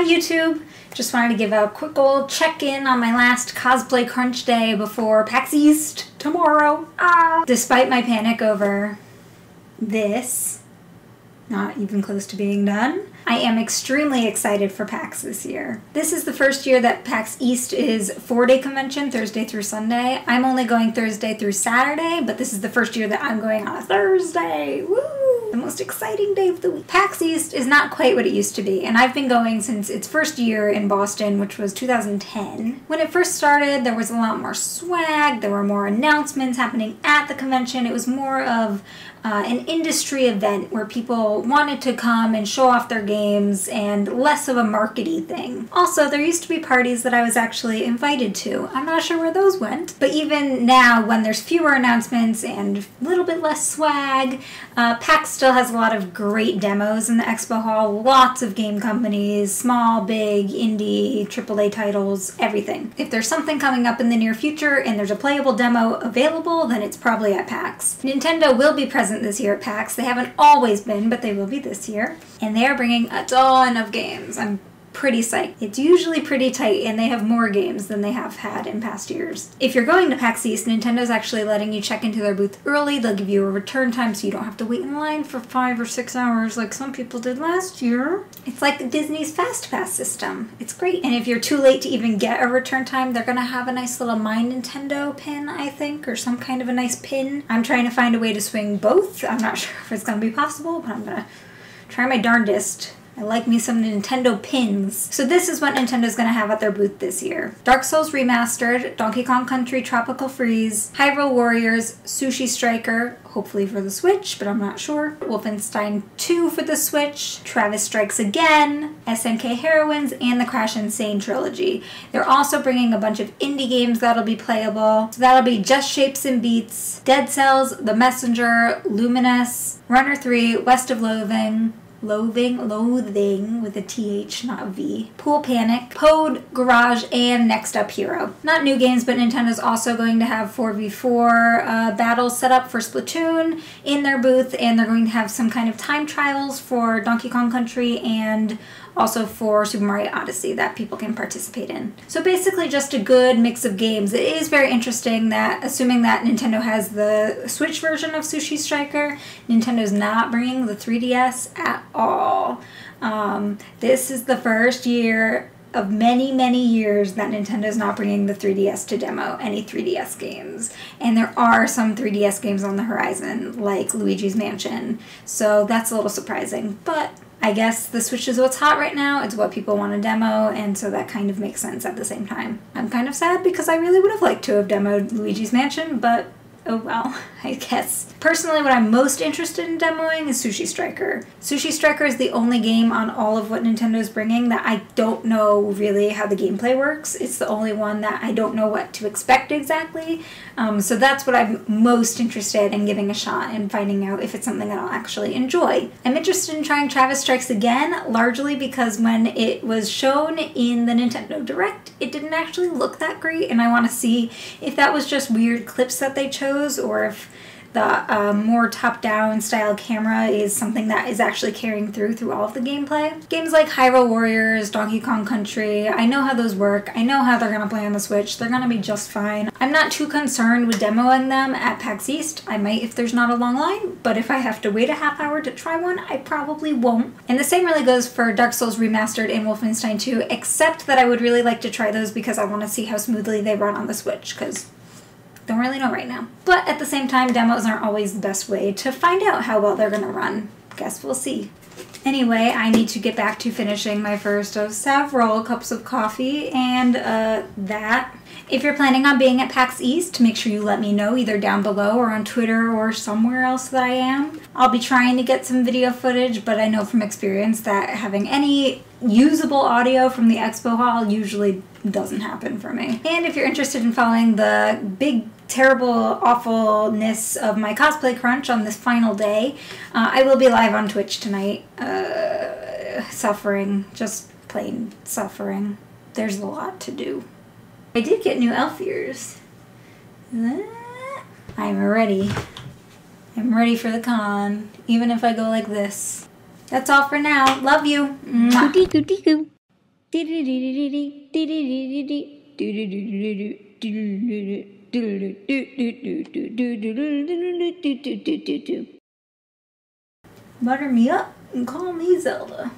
Hi YouTube! Just wanted to give a quick old check-in on my last cosplay crunch day before PAX East tomorrow. Despite my panic over this not even close to being done, I am extremely excited for PAX this year. This is the first year that PAX East is 4-day convention, Thursday through Sunday. I'm only going Thursday through Saturday, but this is the first year that I'm going on a Thursday. Woo! The most exciting day of the week. PAX East is not quite what it used to be, and I've been going since its first year in Boston, which was 2010. When it first started, there was a lot more swag, there were more announcements happening at the convention. It was more of an industry event where people wanted to come and show off their games and less of a markety thing. Also, there used to be parties that I was actually invited to. I'm not sure where those went, but even now when there's fewer announcements and a little bit less swag, PAX still has a lot of great demos in the expo hall, lots of game companies, small, big, indie, AAA titles, everything. If there's something coming up in the near future and there's a playable demo available, then it's probably at PAX. Nintendo will be present this year at PAX. They haven't always been, but they will be this year. And they are bringing a ton of games. I'm pretty psyched. It's usually pretty tight, and they have more games than they have had in past years. If you're going to PAX East, Nintendo's actually letting you check into their booth early. They'll give you a return time so you don't have to wait in line for 5 or 6 hours like some people did last year. It's like Disney's Fast Pass system. It's great. And if you're too late to even get a return time, they're gonna have a nice little My Nintendo pin, I think, or some kind of a nice pin. I'm trying to find a way to swing both. I'm not sure if it's gonna be possible, but I'm gonna try my darndest. I like me some Nintendo pins. So this is what Nintendo's going to have at their booth this year. Dark Souls Remastered, Donkey Kong Country Tropical Freeze, Hyrule Warriors, Sushi Striker, hopefully for the Switch, but I'm not sure, Wolfenstein 2 for the Switch, Travis Strikes Again, SNK Heroines, and the Crash Insane Trilogy. They're also bringing a bunch of indie games that'll be playable. So that'll be Just Shapes and Beats, Dead Cells, The Messenger, Luminous, Runner 3, West of Loathing with a TH, not a V, Pool Panic, Pode, Garage, and Next Up Hero. Not new games, but Nintendo's also going to have 4v4 battles set up for Splatoon in their booth, and they're going to have some kind of time trials for Donkey Kong Country and also for Super Mario Odyssey that people can participate in. So basically just a good mix of games. It is very interesting that, assuming that Nintendo has the Switch version of Sushi Striker, Nintendo's not bringing the 3DS at all. This is the first year of many, many years that Nintendo's not bringing the 3DS to demo any 3DS games. And there are some 3DS games on the horizon, like Luigi's Mansion, so that's a little surprising. But I guess the Switch is what's hot right now, it's what people want to demo, and so that kind of makes sense at the same time. I'm kind of sad because I really would have liked to have demoed Luigi's Mansion, but oh well, I guess. Personally, what I'm most interested in demoing is Sushi Striker. Sushi Striker is the only game on all of what Nintendo's bringing that I don't know really how the gameplay works. It's the only one that I don't know what to expect exactly. So that's what I'm most interested in giving a shot and finding out if it's something that I'll actually enjoy. I'm interested in trying Travis Strikes Again, largely because when it was shown in the Nintendo Direct, it didn't actually look that great, and I want to see if that was just weird clips that they chose, or if the more top-down style camera is something that is actually carrying through all of the gameplay. Games like Hyrule Warriors, Donkey Kong Country, I know how those work. I know how they're going to play on the Switch. They're going to be just fine. I'm not too concerned with demoing them at PAX East. I might if there's not a long line, but if I have to wait a half hour to try one, I probably won't. And the same really goes for Dark Souls Remastered and Wolfenstein 2, except that I would really like to try those because I want to see how smoothly they run on the Switch, because don't really know right now. But at the same time, demos aren't always the best way to find out how well they're gonna run. Guess we'll see. Anyway, I need to get back to finishing my first of several cups of coffee, and that. If you're planning on being at PAX East, make sure you let me know either down below or on Twitter or somewhere else that I am. I'll be trying to get some video footage, but I know from experience that having any usable audio from the expo hall usually doesn't happen for me. And if you're interested in following the big, terrible awfulness of my cosplay crunch on this final day, I will be live on Twitch tonight. Suffering. Just plain suffering. There's a lot to do. I did get new elf ears. I'm ready. I'm ready for the con, even if I go like this. That's all for now. Love you. Mwah. Butter me up and call me Zelda.